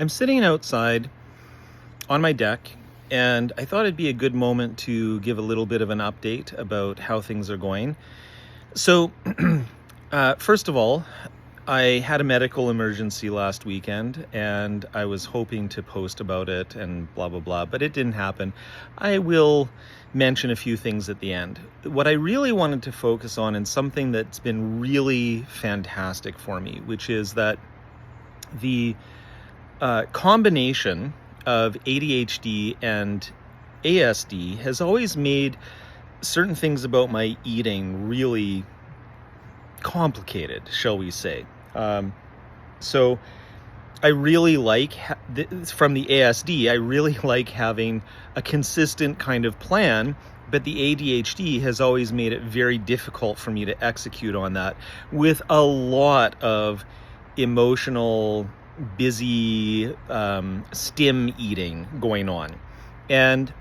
I'm sitting outside on my deck, and I thought it'd be a good moment to give a little bit of an update about how things are going. So, first of all, I had a medical emergency last weekend, and I was hoping to post about it and blah, blah, blah, but it didn't happen. I will mention a few things at the end. What I really wanted to focus on, and something that's been really fantastic for me, which is that the combination of ADHD and ASD has always made certain things about my eating really complicated, shall we say. So I really like, from the ASD, I really like having a consistent kind of plan, but the ADHD has always made it very difficult for me to execute on that, with a lot of emotional, busy stim eating going on. And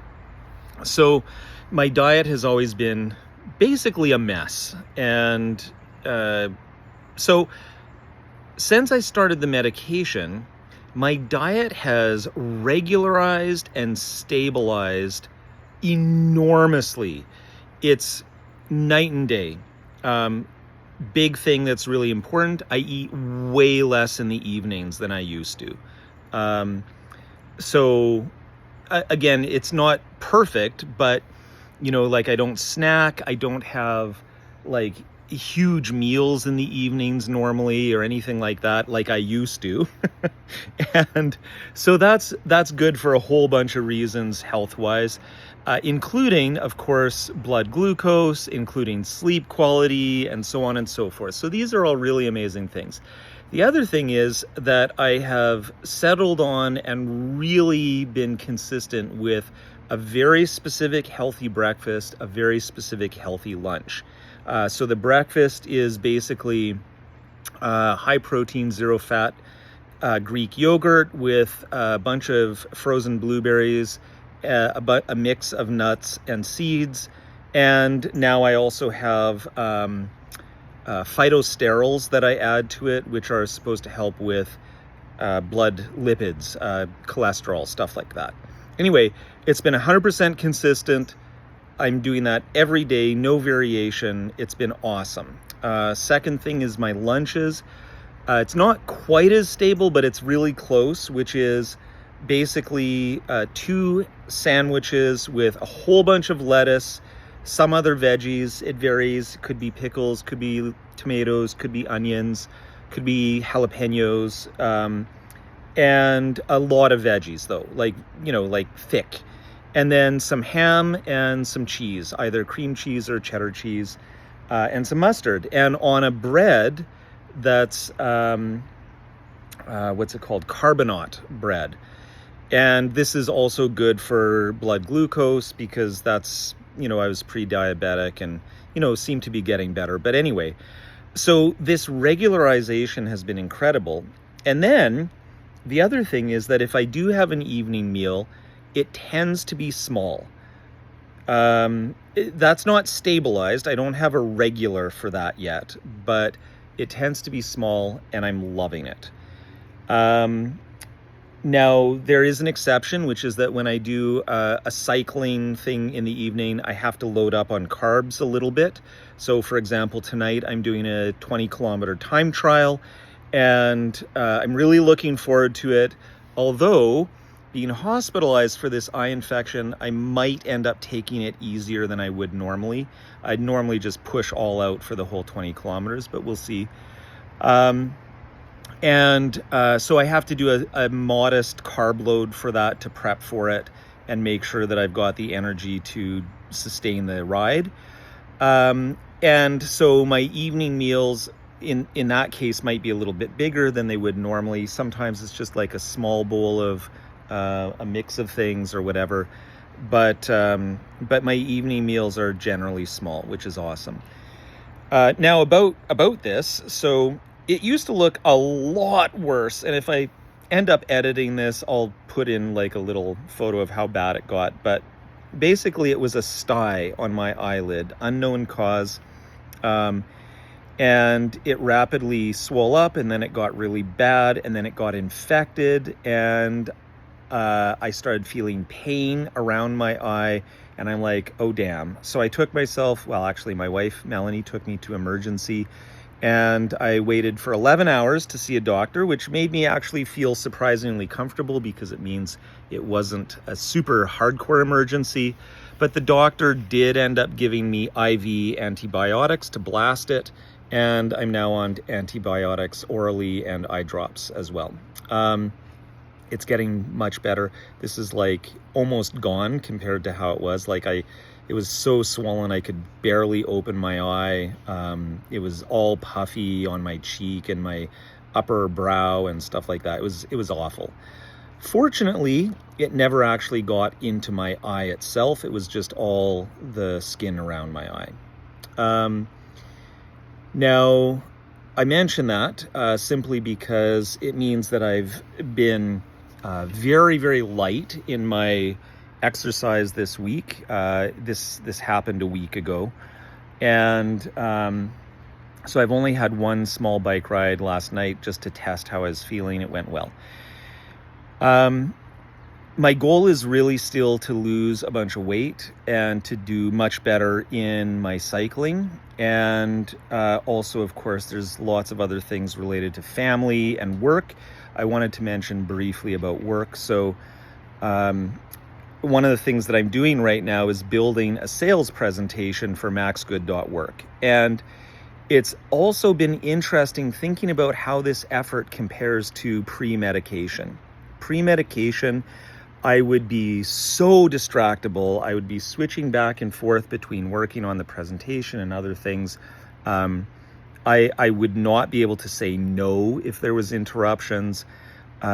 so my diet has always been basically a mess. And so since I started the medication, my diet has regularized and stabilized enormously. It's night and day. Big thing that's really important, I eat way less in the evenings than I used to. So again, it's not perfect, but like, I don't snack, I don't have like huge meals in the evenings normally or anything like that, like I used to. And so that's good for a whole bunch of reasons health-wise, including, of course, blood glucose, including sleep quality, and so on and so forth. So these are all really amazing things. The other thing is that I have settled on and really been consistent with a very specific healthy breakfast, a very specific healthy lunch. So the breakfast is basically high protein, zero fat Greek yogurt with a bunch of frozen blueberries, a mix of nuts and seeds. And now I also have phytosterols that I add to it, which are supposed to help with blood lipids, cholesterol, stuff like that. Anyway, it's been 100% consistent. I'm doing that every day, no variation. It's been awesome. Second thing is my lunches. It's not quite as stable, but it's really close, which is basically 2 sandwiches with a whole bunch of lettuce, some other veggies. It varies. Could be pickles, could be tomatoes, could be onions, could be jalapenos, and a lot of veggies though, like thick. And then some ham and some cheese, either cream cheese or cheddar cheese, and some mustard. And on a bread that's, what's it called? Carbonate bread. And this is also good for blood glucose because that's, I was pre-diabetic and, seem to be getting better. But anyway, so this regularization has been incredible. And then the other thing is that if I do have an evening meal, it tends to be small. That's not stabilized. I don't have a regular for that yet, but it tends to be small, and I'm loving it. Now, there is an exception, which is that when I do a cycling thing in the evening, I have to load up on carbs a little bit. So, for example, tonight I'm doing a 20-kilometer time trial, and I'm really looking forward to it. Although, being hospitalized for this eye infection, I might end up taking it easier than I would normally. I'd normally just push all out for the whole 20 kilometers, but we'll see. So I have to do a modest carb load for that to prep for it and make sure that I've got the energy to sustain the ride. And so my evening meals in that case might be a little bit bigger than they would normally. Sometimes it's just like a small bowl of a mix of things or whatever, but my evening meals are generally small, which is awesome. Now about this, so it used to look a lot worse, and if I end up editing this, I'll put in like a little photo of how bad it got. But basically, it was a sty on my eyelid, unknown cause, and it rapidly swelled up, and then it got really bad, and then it got infected, and I started feeling pain around my eye, and I'm like, oh damn. So I took myself, well, actually my wife Melanie took me to emergency, and I waited for 11 hours to see a doctor, which made me actually feel surprisingly comfortable because it means it wasn't a super hardcore emergency. But the doctor did end up giving me IV antibiotics to blast it, and I'm now on antibiotics orally and eye drops as well. It's getting much better. This is like almost gone compared to how it was. Like it was so swollen I could barely open my eye. It was all puffy on my cheek and my upper brow and stuff like that. It was awful. Fortunately, it never actually got into my eye itself. It was just all the skin around my eye. Now, I mention that simply because it means that I've been very, very light in my exercise this week. This happened a week ago, and so I've only had one small bike ride last night just to test how I was feeling. It went well. My goal is really still to lose a bunch of weight and to do much better in my cycling. And also, of course, there's lots of other things related to family and work. I wanted to mention briefly about work. So one of the things that I'm doing right now is building a sales presentation for maxgood.work. And it's also been interesting thinking about how this effort compares to pre-medication. Pre-medication, I would be so distractible. I would be switching back and forth between working on the presentation and other things. I would not be able to say no if there was interruptions.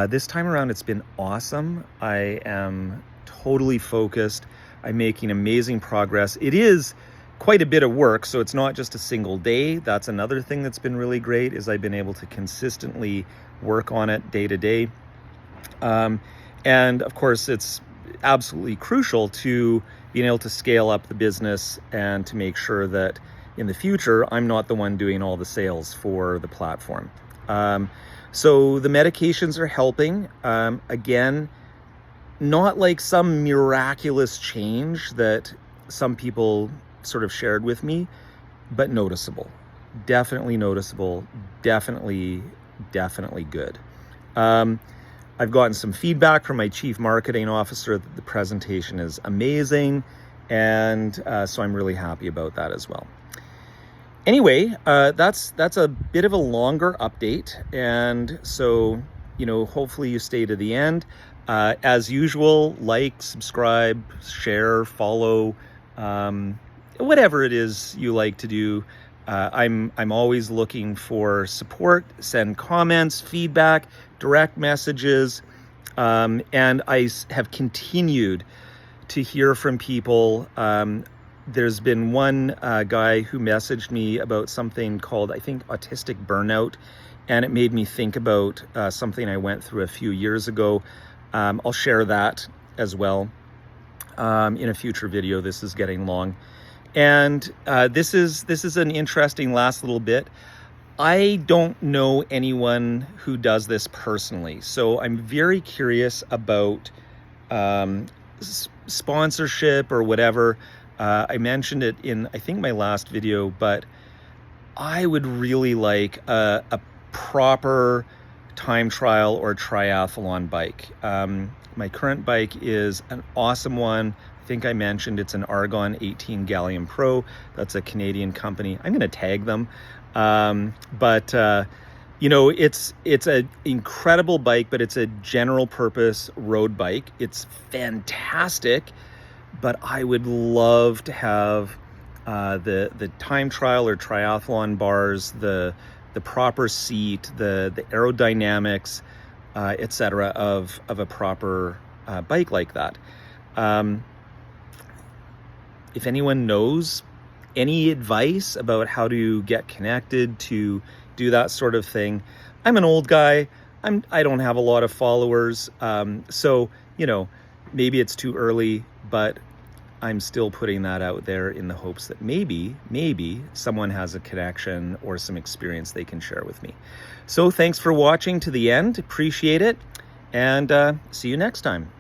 This time around, it's been awesome. I am totally focused. I'm making amazing progress. It is quite a bit of work, so it's not just a single day. That's another thing that's been really great, is I've been able to consistently work on it day to day. And of course, it's absolutely crucial to being able to scale up the business and to make sure that in the future, I'm not the one doing all the sales for the platform. So the medications are helping. Again, not like some miraculous change that some people sort of shared with me, but noticeable. Definitely noticeable. Definitely good. I've gotten some feedback from my chief marketing officer that the presentation is amazing, and so I'm really happy about that as well. Anyway, that's a bit of a longer update, and so hopefully you stay to the end. As usual, like, subscribe, share, follow, whatever it is you like to do. I'm always looking for support. Send comments, feedback, direct messages, and I have continued to hear from people. There's been one guy who messaged me about something called, I think, autistic burnout, and it made me think about something I went through a few years ago. I'll share that as well in a future video. This is getting long. And this is an interesting last little bit. I don't know anyone who does this personally, so I'm very curious about sponsorship or whatever. I mentioned it in, I think, my last video, but I would really like a proper time trial or triathlon bike. My current bike is an awesome one. I think I mentioned it's an Argon 18 Gallium Pro. That's a Canadian company. I'm going to tag them. But it's an incredible bike, but it's a general purpose road bike. It's fantastic, but I would love to have the time trial or triathlon bars, the proper seat, the aerodynamics, etc. of a proper bike like that. If anyone knows any advice about how to get connected to do that sort of thing, I'm an old guy. I don't have a lot of followers, so maybe it's too early, but I'm still putting that out there in the hopes that maybe someone has a connection or some experience they can share with me. So thanks for watching to the end. Appreciate it. And see you next time.